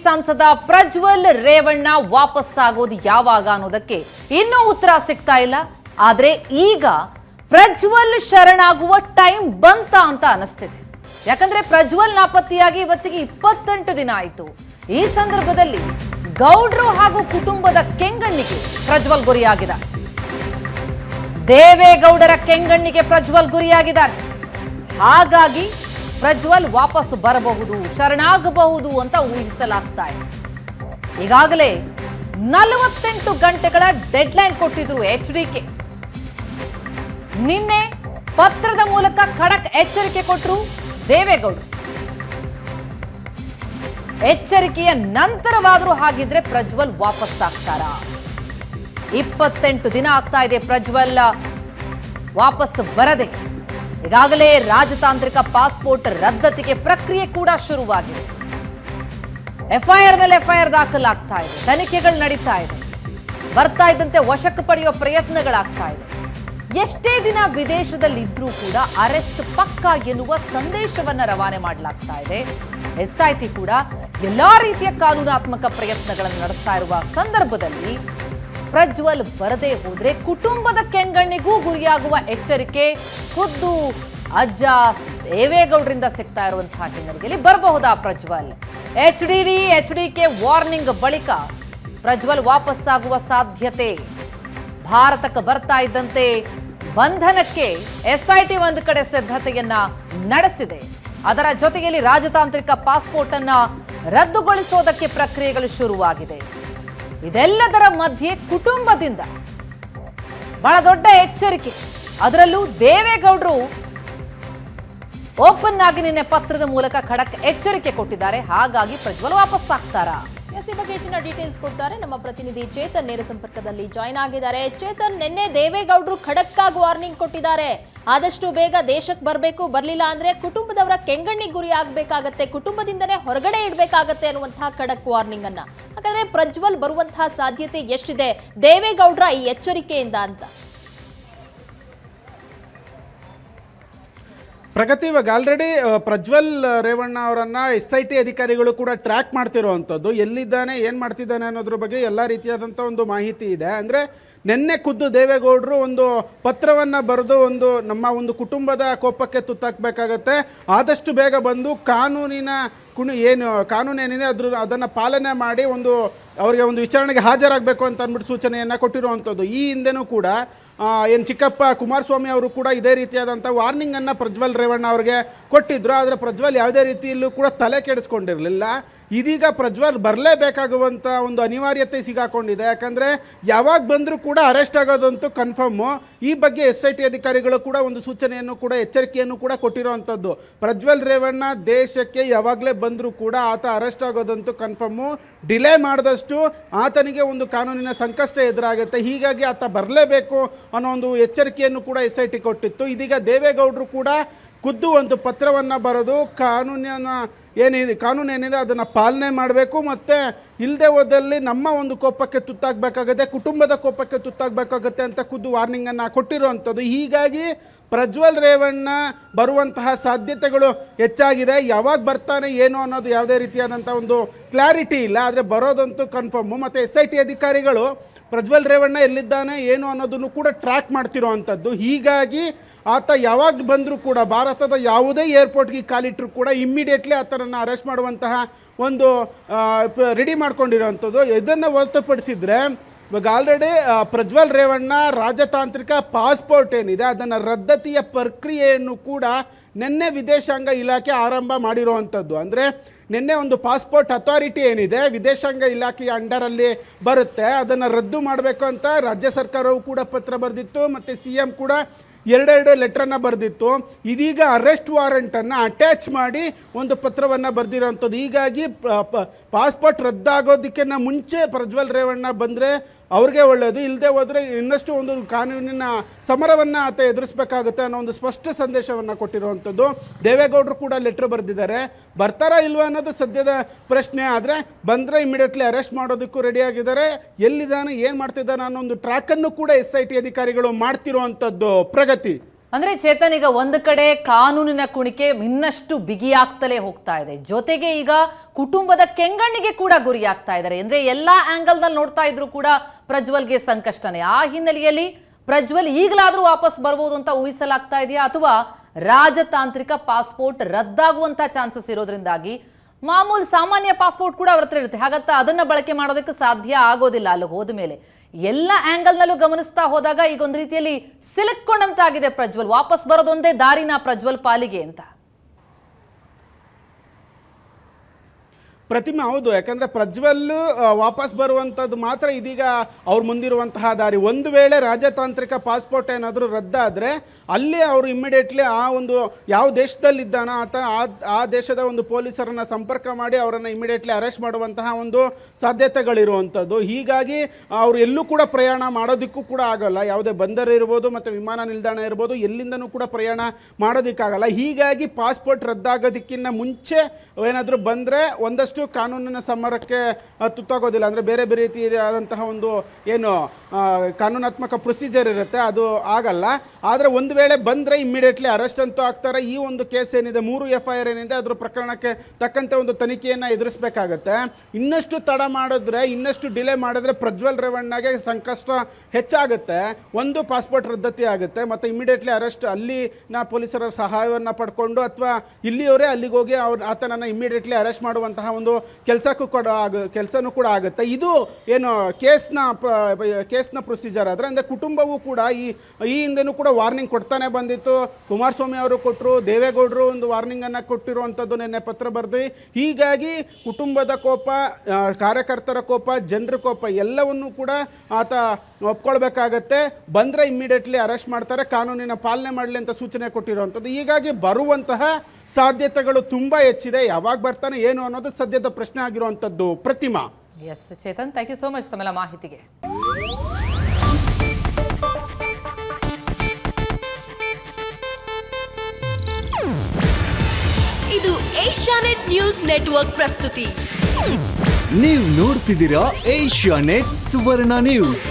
ಸಂಸದ ಪ್ರಜ್ವಲ್ ರೇವಣ್ಣ ವಾಪಸ್ಸಾಗೋದು ಯಾವಾಗ ಅನ್ನೋದಕ್ಕೆ ಇನ್ನೂ ಉತ್ತರ ಸಿಗ್ತಾ ಇಲ್ಲ. ಆದ್ರೆ ಈಗ ಪ್ರಜ್ವಲ್ ಶರಣಾಗುವ ಟೈಮ್ ಬಂತ ಅಂತ ಅನಿಸ್ತಿದೆ. ಯಾಕಂದ್ರೆ ಪ್ರಜ್ವಲ್ ನಾಪತ್ತೆಯಾಗಿ ಇವತ್ತಿಗೆ 28 ದಿನ ಆಯಿತು. ಈ ಸಂದರ್ಭದಲ್ಲಿ ಗೌಡ್ರು ಹಾಗೂ ಕುಟುಂಬದ ಕೆಂಗಣ್ಣಿಗೆ ಪ್ರಜ್ವಲ್ ಗುರಿಯಾಗಿದ್ದಾರೆ. ದೇವೇಗೌಡರ ಕೆಂಗಣ್ಣಿಗೆ ಪ್ರಜ್ವಲ್ ಗುರಿಯಾಗಿದ್ದಾರೆ. ಹಾಗಾಗಿ ಪ್ರಜ್ವಲ್ ವಾಪಸ್ ಬರಬಹುದು, ಶರಣಾಗಬಹುದು ಅಂತ ಊಹಿಸಲಾಗ್ತಾ ಇದೆ. ಈಗಾಗಲೇ 48 ಗಂಟೆಗಳ ಡೆಡ್ಲೈನ್ ಕೊಟ್ಟಿದ್ರು HDK. ನಿನ್ನೆ ಪತ್ರದ ಮೂಲಕ ಖಡಕ್ ಎಚ್ಚರಿಕೆ ಕೊಟ್ಟರು ದೇವೇಗೌಡರು. ಎಚ್ಚರಿಕೆಯ ನಂತರವಾದರೂ ಹಾಗಿದ್ರೆ ಪ್ರಜ್ವಲ್ ವಾಪಸ್ ಆಗ್ತಾರಾ? 28 ದಿನ ಆಗ್ತಾ ಇದೆ ಪ್ರಜ್ವಲ್ ವಾಪಸ್ ಬರದೆ. ಈಗಾಗಲೇ ರಾಜತಾಂತ್ರಿಕ ಪಾಸ್ಪೋರ್ಟ್ ರದ್ದತಿಗೆ ಪ್ರಕ್ರಿಯೆ ಕೂಡ ಶುರುವಾಗಿದೆ. FIR ಮೇಲೆ FIR ದಾಖಲಾಗ್ತಾ ಇದೆ, ತನಿಖೆಗಳು ನಡೀತಾ ಇದೆ. ಬರ್ತಾ ಇದ್ದಂತೆ ವಶಕ್ಕೆ ಪಡೆಯುವ ಪ್ರಯತ್ನಗಳಾಗ್ತಾ ಇದೆ. ಎಷ್ಟೇ ದಿನ ವಿದೇಶದಲ್ಲಿದ್ರೂ ಕೂಡ ಅರೆಸ್ಟ್ ಪಕ್ಕಾ ಎನ್ನುವ ಸಂದೇಶವನ್ನ ರವಾನೆ ಮಾಡಲಾಗ್ತಾ ಇದೆ. SIT ಕೂಡ ಎಲ್ಲಾ ರೀತಿಯ ಕಾನೂನಾತ್ಮಕ ಪ್ರಯತ್ನಗಳನ್ನು ನಡೆಸ್ತಾ ಇರುವ ಸಂದರ್ಭದಲ್ಲಿ ಪ್ರಜ್ವಲ್ ಬರದೇ ಹೋದ್ರೆ ಕುಟುಂಬದ ಕೆಂಗಣ್ಣಿಗೂ ಗುರಿಯಾಗುವ ಎಚ್ಚರಿಕೆ ಖುದ್ದು ಅಜ್ಜ ದೇವೇಗೌಡರಿಂದ ಸಿಗ್ತಾ ಇರುವಂತಹ ಹಿನ್ನೆಲೆಯಲ್ಲಿ ಬರಬಹುದಾ ಪ್ರಜ್ವಲ್? HDK ವಾರ್ನಿಂಗ್ ಬಳಿಕ ಪ್ರಜ್ವಲ್ ವಾಪಸ್ಸಾಗುವ ಸಾಧ್ಯತೆ. ಭಾರತಕ್ಕೆ ಬರ್ತಾ ಇದ್ದಂತೆ ಬಂಧನಕ್ಕೆ SIT ಒಂದು ಕಡೆ ಸಿದ್ಧತೆಯನ್ನ ನಡೆಸಿದೆ. ಅದರ ಜೊತೆಯಲ್ಲಿ ರಾಜತಾಂತ್ರಿಕ ಪಾಸ್ಪೋರ್ಟ್ ಅನ್ನ ರದ್ದುಗೊಳಿಸೋದಕ್ಕೆ ಪ್ರಕ್ರಿಯೆಗಳು ಶುರುವಾಗಿದೆ. ಇದೆಲ್ಲದರ ಮಧ್ಯೆ ಕುಟುಂಬದಿಂದ ಬಹಳ ದೊಡ್ಡ ಎಚ್ಚರಿಕೆ. ಅದರಲ್ಲೂ ದೇವೇಗೌಡರು ಓಪನ್ ಆಗಿ ನಿನ್ನೆ ಪತ್ರದ ಮೂಲಕ ಖಡಕ್ ಎಚ್ಚರಿಕೆ ಕೊಟ್ಟಿದ್ದಾರೆ. ಹಾಗಾಗಿ ಪ್ರಜ್ವಲ್ ವಾಪಸ್ ಆಗ್ತಾರಾ? ಈ ಬಗ್ಗೆ ಹೆಚ್ಚಿನ ಡೀಟೇಲ್ಸ್ ಕೊಡ್ತಾರೆ ನಮ್ಮ ಪ್ರತಿನಿಧಿ ಚೇತನ್, ನೇರ ಸಂಪರ್ಕದಲ್ಲಿ ಜಾಯ್ನ್ ಆಗಿದ್ದಾರೆ. ಚೇತನ್, ನಿನ್ನೆ ದೇವೇಗೌಡರು ಖಡಕ್ ಆಗಿ ವಾರ್ನಿಂಗ್ ಕೊಟ್ಟಿದ್ದಾರೆ. ಆದಷ್ಟು ಬೇಗ ದೇಶಕ್ಕೆ ಬರಬೇಕು, ಬರಲಿಲ್ಲ ಅಂದ್ರೆ ಕುಟುಂಬದವರ ಕೆಂಗಣ್ಣಿಗೆ ಗುರಿ ಆಗ್ಬೇಕಾಗತ್ತೆ, ಕುಟುಂಬದಿಂದನೇ ಹೊರಗಡೆ ಇಡಬೇಕಾಗತ್ತೆ ಅನ್ನುವಂತಹ ಖಡಕ್ ವಾರ್ನಿಂಗ್ ಅನ್ನ. ಹಾಗಾದ್ರೆ ಪ್ರಜ್ವಲ್ ಬರುವಂತಹ ಸಾಧ್ಯತೆ ಎಷ್ಟಿದೆ ದೇವೇಗೌಡರ ಈ ಎಚ್ಚರಿಕೆಯಿಂದ ಅಂತ? ಪ್ರಗತಿ, ಇವಾಗ ಆಲ್ರೆಡಿ ಪ್ರಜ್ವಲ್ ರೇವಣ್ಣ ಅವರನ್ನು SIT ಅಧಿಕಾರಿಗಳು ಕೂಡ ಟ್ರ್ಯಾಕ್ ಮಾಡ್ತಿರೋವಂಥದ್ದು. ಎಲ್ಲಿದ್ದಾನೆ, ಏನು ಮಾಡ್ತಿದ್ದಾನೆ ಅನ್ನೋದ್ರ ಬಗ್ಗೆ ಎಲ್ಲ ರೀತಿಯಾದಂಥ ಒಂದು ಮಾಹಿತಿ ಇದೆ. ಅಂದರೆ ನಿನ್ನೆ ಖುದ್ದು ದೇವೇಗೌಡರು ಒಂದು ಪತ್ರವನ್ನು ಬರೆದು ನಮ್ಮ ಒಂದು ಕುಟುಂಬದ ಕೋಪಕ್ಕೆ ತುತ್ತಾಕಬೇಕಾಗತ್ತೆ, ಆದಷ್ಟು ಬೇಗ ಬಂದು ಕಾನೂನಿನ ಕಾನೂನೇನಿದೆ ಅದನ್ನು ಪಾಲನೆ ಮಾಡಿ ಅವರಿಗೆ ಒಂದು ವಿಚಾರಣೆಗೆ ಹಾಜರಾಗಬೇಕು ಅಂತ ಅಂದ್ಬಿಟ್ಟು ಸೂಚನೆಯನ್ನು ಕೊಟ್ಟಿರುವಂಥದ್ದು. ಈ ಹಿಂದೆನೂ ಕೂಡ ಏನು ಚಿಕ್ಕಪ್ಪ ಕುಮಾರಸ್ವಾಮಿ ಅವರು ಕೂಡ ಇದೇ ರೀತಿಯಾದಂಥ ವಾರ್ನಿಂಗನ್ನು ಪ್ರಜ್ವಲ್ ರೇವಣ್ಣ ಅವ್ರಿಗೆ ಕೊಟ್ಟಿದ್ರು. ಆದರೆ ಪ್ರಜ್ವಲ್ ಯಾವುದೇ ರೀತಿಯಲ್ಲೂ ಕೂಡ ತಲೆ ಕೆಡಿಸ್ಕೊಂಡಿರಲಿಲ್ಲ. ಇದೀಗ ಪ್ರಜ್ವಲ್ ಬರಲೇಬೇಕಾಗುವಂಥ ಒಂದು ಅನಿವಾರ್ಯತೆ ಸಿಗಾಕೊಂಡಿದೆ. ಯಾಕಂದರೆ ಯಾವಾಗ ಬಂದರೂ ಕೂಡ ಅರೆಸ್ಟ್ ಆಗೋದಂತೂ ಕನ್ಫರ್ಮು. ಈ ಬಗ್ಗೆ SIT ಅಧಿಕಾರಿಗಳು ಕೂಡ ಒಂದು ಸೂಚನೆಯನ್ನು ಕೂಡ ಎಚ್ಚರಿಕೆಯನ್ನು ಕೂಡ ಕೊಟ್ಟಿರೋವಂಥದ್ದು. ಪ್ರಜ್ವಲ್ ರೇವಣ್ಣ ದೇಶಕ್ಕೆ ಯಾವಾಗಲೇ ಬಂದರೂ ಕೂಡ ಆತ ಅರೆಸ್ಟ್ ಆಗೋದಂತೂ ಕನ್ಫರ್ಮು. ಡಿಲೇ ಮಾಡಿದಷ್ಟು ಆತನಿಗೆ ಒಂದು ಕಾನೂನಿನ ಸಂಕಷ್ಟ ಎದುರಾಗುತ್ತೆ. ಹೀಗಾಗಿ ಆತ ಬರಲೇಬೇಕು ಅನ್ನೋ ಒಂದು ಎಚ್ಚರಿಕೆಯನ್ನು ಕೂಡ SIT ಕೊಟ್ಟಿತ್ತು. ಇದೀಗ ದೇವೇಗೌಡರು ಕೂಡ ಖುದ್ದು ಒಂದು ಪತ್ರವನ್ನು ಬರೆದು ಕಾನೂನೇನಿದೆ ಅದನ್ನು ಪಾಲನೆ ಮಾಡಬೇಕು, ಮತ್ತು ಇಲ್ಲದೆ ಹೋದಲ್ಲಿ ನಮ್ಮ ಒಂದು ಕೋಪಕ್ಕೆ ತುತ್ತಾಗಬೇಕಾಗುತ್ತೆ, ಕುಟುಂಬದ ಕೋಪಕ್ಕೆ ತುತ್ತಾಗಬೇಕಾಗುತ್ತೆ ಅಂತ ಖುದ್ದು ವಾರ್ನಿಂಗನ್ನು ಕೊಟ್ಟಿರುವಂಥದ್ದು. ಹೀಗಾಗಿ ಪ್ರಜ್ವಲ್ ರೇವಣ್ಣ ಬರುವಂತಹ ಸಾಧ್ಯತೆಗಳು ಹೆಚ್ಚಾಗಿದೆ. ಯಾವಾಗ ಬರ್ತಾನೆ ಏನು ಅನ್ನೋದು ಯಾವುದೇ ರೀತಿಯಾದಂಥ ಒಂದು ಕ್ಲಾರಿಟಿ ಇಲ್ಲ. ಆದರೆ ಬರೋದಂತೂ ಕನ್ಫರ್ಮು. ಮತ್ತು SIT ಅಧಿಕಾರಿಗಳು ಪ್ರಜ್ವಲ್ ರೇವಣ್ಣ ಎಲ್ಲಿದ್ದಾನೆ ಏನು ಅನ್ನೋದನ್ನು ಕೂಡ ಟ್ರ್ಯಾಕ್ ಮಾಡ್ತಿರೋ ಅಂಥದ್ದು. ಹೀಗಾಗಿ ಆತ ಯಾವಾಗ ಬಂದರೂ ಕೂಡ ಭಾರತದ ಯಾವುದೇ ಏರ್ಪೋರ್ಟ್ಗೆ ಕಾಲಿಟ್ಟರು ಕೂಡ ಇಮ್ಮಿಡಿಯೇಟ್ಲಿ ಆತನನ್ನು ಅರೆಸ್ಟ್ ಮಾಡುವಂತಹ ಒಂದು ರೆಡಿ ಮಾಡ್ಕೊಂಡಿರೋವಂಥದ್ದು. ಇದನ್ನು ಹೊರತುಪಡಿಸಿದರೆ ಇವಾಗ ಆಲ್ರೆಡಿ ಪ್ರಜ್ವಲ್ ರೇವಣ್ಣ ರಾಜತಾಂತ್ರಿಕ ಪಾಸ್ಪೋರ್ಟ್ ಏನಿದೆ ಅದನ್ನು ರದ್ದತಿಯ ಪ್ರಕ್ರಿಯೆಯನ್ನು ಕೂಡ ನಿನ್ನೆ ವಿದೇಶಾಂಗ ಇಲಾಖೆ ಆರಂಭ ಮಾಡಿರುವಂಥದ್ದು. ಅಂದರೆ ನಿನ್ನೆ ಒಂದು ಪಾಸ್ಪೋರ್ಟ್ ಅಥಾರಿಟಿ ಏನಿದೆ ವಿದೇಶಾಂಗ ಇಲಾಖೆಯ ಅಂಡರಲ್ಲಿ ಬರುತ್ತೆ, ಅದನ್ನು ರದ್ದು ಮಾಡಬೇಕು ಅಂತ ರಾಜ್ಯ ಸರ್ಕಾರವು ಕೂಡ ಪತ್ರ ಬರೆದಿತ್ತು, ಮತ್ತು CM ಕೂಡ ಎರಡೆರಡು ಲೆಟ್ರನ್ನು ಬರೆದಿತ್ತು. ಇದೀಗ ಅರೆಸ್ಟ್ ವಾರೆಂಟನ್ನು ಅಟ್ಯಾಚ್ ಮಾಡಿ ಒಂದು ಪತ್ರವನ್ನು ಬರೆದಿರೋವಂಥದ್ದು. ಹೀಗಾಗಿ ಪಾಸ್ಪೋರ್ಟ್ ರದ್ದಾಗೋದಕ್ಕೆ ಮುಂಚೆ ಪ್ರಜ್ವಲ್ ರೇವಣ್ಣ ಬಂದರೆ ಅವ್ರಿಗೆ ಒಳ್ಳೆಯದು, ಇಲ್ಲದೆ ಹೋದರೆ ಇನ್ನಷ್ಟು ಒಂದು ಕಾನೂನಿನ ಸಮರವನ್ನು ಆತ ಎದುರಿಸಬೇಕಾಗುತ್ತೆ ಅನ್ನೋ ಒಂದು ಸ್ಪಷ್ಟ ಸಂದೇಶವನ್ನು ಕೊಟ್ಟಿರುವಂಥದ್ದು. ದೇವೇಗೌಡರು ಕೂಡ ಲೆಟ್ರ್ ಬರೆದಿದ್ದಾರೆ. ಬರ್ತಾರಾ ಇಲ್ವಾ ಅನ್ನೋದು ಸದ್ಯದ ಪ್ರಶ್ನೆ. ಆದರೆ ಬಂದರೆ ಇಮಿಡಿಯೇಟ್ಲಿ ಅರೆಸ್ಟ್ ಮಾಡೋದಕ್ಕೂ ರೆಡಿಯಾಗಿದ್ದಾರೆ. ಎಲ್ಲಿದ್ದಾನೆ, ಏನು ಮಾಡ್ತಿದ್ದಾನೆ ಅನ್ನೋ ಒಂದು ಟ್ರ್ಯಾಕನ್ನು ಕೂಡ SIT ಅಧಿಕಾರಿಗಳು ಮಾಡ್ತಿರುವಂಥದ್ದು. ಪ್ರಗತಿ. ಅಂದ್ರೆ ಚೇತನ್, ಈಗ ಒಂದು ಕಡೆ ಕಾನೂನಿನ ಕುಣಿಕೆ ಇನ್ನಷ್ಟು ಬಿಗಿಯಾಗ್ತಲೇ ಹೋಗ್ತಾ ಇದೆ, ಜೊತೆಗೆ ಈಗ ಕುಟುಂಬದ ಕೆಂಗಣ್ಣಿಗೆ ಕೂಡ ಗುರಿಯಾಗ್ತಾ ಇದ್ದಾರೆ. ಅಂದ್ರೆ ಎಲ್ಲಾ ಆಂಗಲ್ ನಲ್ಲಿ ನೋಡ್ತಾ ಇದ್ರು ಕೂಡ ಪ್ರಜ್ವಲ್ಗೆ ಸಂಕಷ್ಟನೇ. ಆ ಹಿನ್ನೆಲೆಯಲ್ಲಿ ಪ್ರಜ್ವಲ್ ಈಗಲಾದ್ರೂ ವಾಪಸ್ ಬರ್ಬೋದು ಅಂತ ಊಹಿಸಲಾಗ್ತಾ ಇದೆಯಾ, ಅಥವಾ ರಾಜತಾಂತ್ರಿಕ ಪಾಸ್ಪೋರ್ಟ್ ರದ್ದಾಗುವಂತ ಚಾನ್ಸಸ್ ಇರೋದ್ರಿಂದಾಗಿ ಮಾಮೂಲು ಸಾಮಾನ್ಯ ಪಾಸ್ಪೋರ್ಟ್ ಕೂಡ ಅವ್ರ ಹತ್ರ ಇರುತ್ತೆ, ಹಾಗಂತ ಅದನ್ನ ಬಳಕೆ ಮಾಡೋದಕ್ಕೆ ಸಾಧ್ಯ ಆಗೋದಿಲ್ಲ ಅಲ್ಲಿ ಹೋದ ಮೇಲೆ? ಎಲ್ಲ ಆಂಗಲ್ ನಲ್ಲೂ ಗಮನಿಸ್ತಾ ಹೋದಾಗ ಈಗ ಒಂದು ರೀತಿಯಲ್ಲಿ ಸಿಲುಕೊಂಡಂತಾಗಿದೆ ಪ್ರಜ್ವಲ್. ವಾಪಸ್ ಬರೋದೊಂದೇ ದಾರಿನ ಪ್ರಜ್ವಲ್ ಪಾಲಿಗೆ ಅಂತ. ಪ್ರತಿಮಾ, ಹೌದು. ಯಾಕಂದರೆ ಪ್ರಜ್ವಲ್ ವಾಪಸ್ ಬರುವಂಥದ್ದು ಮಾತ್ರ ಇದೀಗ ಅವ್ರು ಮುಂದಿರುವಂತಹ ದಾರಿ. ಒಂದು ವೇಳೆ ರಾಜತಾಂತ್ರಿಕ ಪಾಸ್ಪೋರ್ಟ್ ಏನಾದರೂ ರದ್ದಾದರೆ ಅಲ್ಲಿ ಅವರು ಇಮ್ಮಿಡಿಯೇಟ್ಲಿ ಆ ಒಂದು ಯಾವ ದೇಶದಲ್ಲಿದ್ದಾನೋ ಆ ದೇಶದ ಒಂದು ಪೊಲೀಸರನ್ನು ಸಂಪರ್ಕ ಮಾಡಿ ಅವರನ್ನು ಇಮ್ಮಿಡಿಯೇಟ್ಲಿ ಅರೆಸ್ಟ್ ಮಾಡುವಂತಹ ಒಂದು ಸಾಧ್ಯತೆಗಳಿರುವಂಥದ್ದು. ಹೀಗಾಗಿ ಅವರು ಎಲ್ಲೂ ಕೂಡ ಪ್ರಯಾಣ ಮಾಡೋದಕ್ಕೂ ಕೂಡ ಆಗೋಲ್ಲ. ಯಾವುದೇ ಬಂದರು ಇರ್ಬೋದು ಮತ್ತು ವಿಮಾನ ನಿಲ್ದಾಣ ಇರ್ಬೋದು, ಎಲ್ಲಿಂದನೂ ಕೂಡ ಪ್ರಯಾಣ ಮಾಡೋದಕ್ಕಾಗಲ್ಲ. ಹೀಗಾಗಿ ಪಾಸ್ಪೋರ್ಟ್ ರದ್ದಾಗೋದಕ್ಕಿಂತ ಮುಂಚೆ ಏನಾದರೂ ಬಂದರೆ ಒಂದಷ್ಟು ಕಾನೂನಿನ ಸಮರಕ್ಕೆ ತುತ್ತಾಗೋದಿಲ್ಲ. ಅಂದರೆ ಬೇರೆ ಬೇರೆ ರೀತಿಯಾದಂತಹ ಒಂದು ಏನು ಕಾನೂನಾತ್ಮಕ ಪ್ರೊಸೀಜರ್ ಇರುತ್ತೆ, ಅದು ಆಗಲ್ಲ. ಆದರೆ ಒಂದು ವೇಳೆ ಬಂದರೆ ಇಮ್ಮಿಡಿಯೇಟ್ಲಿ ಅರೆಸ್ಟ್ ಅಂತೂ ಆಗ್ತಾರೆ. ಈ ಒಂದು ಕೇಸ್ ಏನಿದೆ, 3 FIR ಏನಿದೆ, ಅದರ ಪ್ರಕರಣಕ್ಕೆ ತಕ್ಕಂತೆ ಒಂದು ತನಿಖೆಯನ್ನು ಎದುರಿಸಬೇಕಾಗತ್ತೆ. ಇನ್ನಷ್ಟು ತಡ ಮಾಡಿದ್ರೆ, ಇನ್ನಷ್ಟು ಡಿಲೇ ಮಾಡಿದ್ರೆ ಪ್ರಜ್ವಲ್ ರೇವಣ್ಣಗೆ ಸಂಕಷ್ಟ ಹೆಚ್ಚಾಗುತ್ತೆ. ಒಂದು, ಪಾಸ್ಪೋರ್ಟ್ ರದ್ದತಿ ಆಗುತ್ತೆ, ಮತ್ತು ಇಮ್ಮಿಡಿಯೇಟ್ಲಿ ಅರೆಸ್ಟ್ ಅಲ್ಲಿನ ಪೊಲೀಸರ ಸಹಾಯವನ್ನು ಪಡ್ಕೊಂಡು ಅಥವಾ ಇಲ್ಲಿಯವರೇ ಅಲ್ಲಿಗೆ ಹೋಗಿ ಆತನನ್ನು ಇಮ್ಮಿಡಿಯೇಟ್ಲಿ ಅರೆಸ್ಟ್ ಮಾಡುವಂತಹ ಒಂದು ಕೆಲಸನೂ ಕೂಡ ಆಗುತ್ತೆ. ಇದು ಏನು ಕೇಸ್ನ ಪ್ರೊಸೀಜರ್ ಆದರೆ, ಅಂದರೆ ಕುಟುಂಬವೂ ಕೂಡ ಈ ಹಿಂದೆನೂ ಕೂಡ ವಾರ್ನಿಂಗ್ ಕೊಡ್ತಾನೆ ಬಂದಿತ್ತು. ಕುಮಾರಸ್ವಾಮಿ ಅವರು ಕೊಟ್ಟರು, ದೇವೇಗೌಡರು ಒಂದು ವಾರ್ನಿಂಗನ್ನು ಕೊಟ್ಟಿರುವಂಥದ್ದು ನಿನ್ನೆ ಪತ್ರ ಬರೆದು. ಹೀಗಾಗಿ ಕುಟುಂಬದ ಕೋಪ, ಕಾರ್ಯಕರ್ತರ ಕೋಪ, ಜನರ ಕೋಪ ಎಲ್ಲವನ್ನೂ ಕೂಡ ಆತ ಒಪ್ಕೊಳ್ಬೇಕಾಗತ್ತೆ. ಬಂದರೆ ಇಮ್ಮಿಡಿಯೇಟ್ಲಿ ಅರೆಸ್ಟ್ ಮಾಡ್ತಾರೆ, ಕಾನೂನಿನ ಪಾಲನೆ ಮಾಡಲಿ ಅಂತ ಸೂಚನೆ ಕೊಟ್ಟಿರುವಂಥದ್ದು. ಹೀಗಾಗಿ ಬರುವಂತಹ ಸಾಧ್ಯತೆಗಳು ತುಂಬ ಹೆಚ್ಚಿದೆ. ಯಾವಾಗ ಬರ್ತಾನೆ ಏನು ಅನ್ನೋದು ಸದ್ಯದ ಪ್ರಶ್ನೆ ಆಗಿರುವಂಥದ್ದು. Pratima. Yes Chetan, thank you so much ತಮ್ಮೆಲ್ಲ ಮಾಹಿತಿಗೆ. ಇದು ಏಷ್ಯಾನೆಟ್ ನ್ಯೂಸ್ ನೆಟ್ವರ್ಕ್ ಪ್ರಸ್ತುತಿ. ನೀವು ನೋಡ್ತಿದ್ದೀರಾ ಏಷ್ಯಾನೆಟ್ ಸುವರ್ಣ ನ್ಯೂಸ್.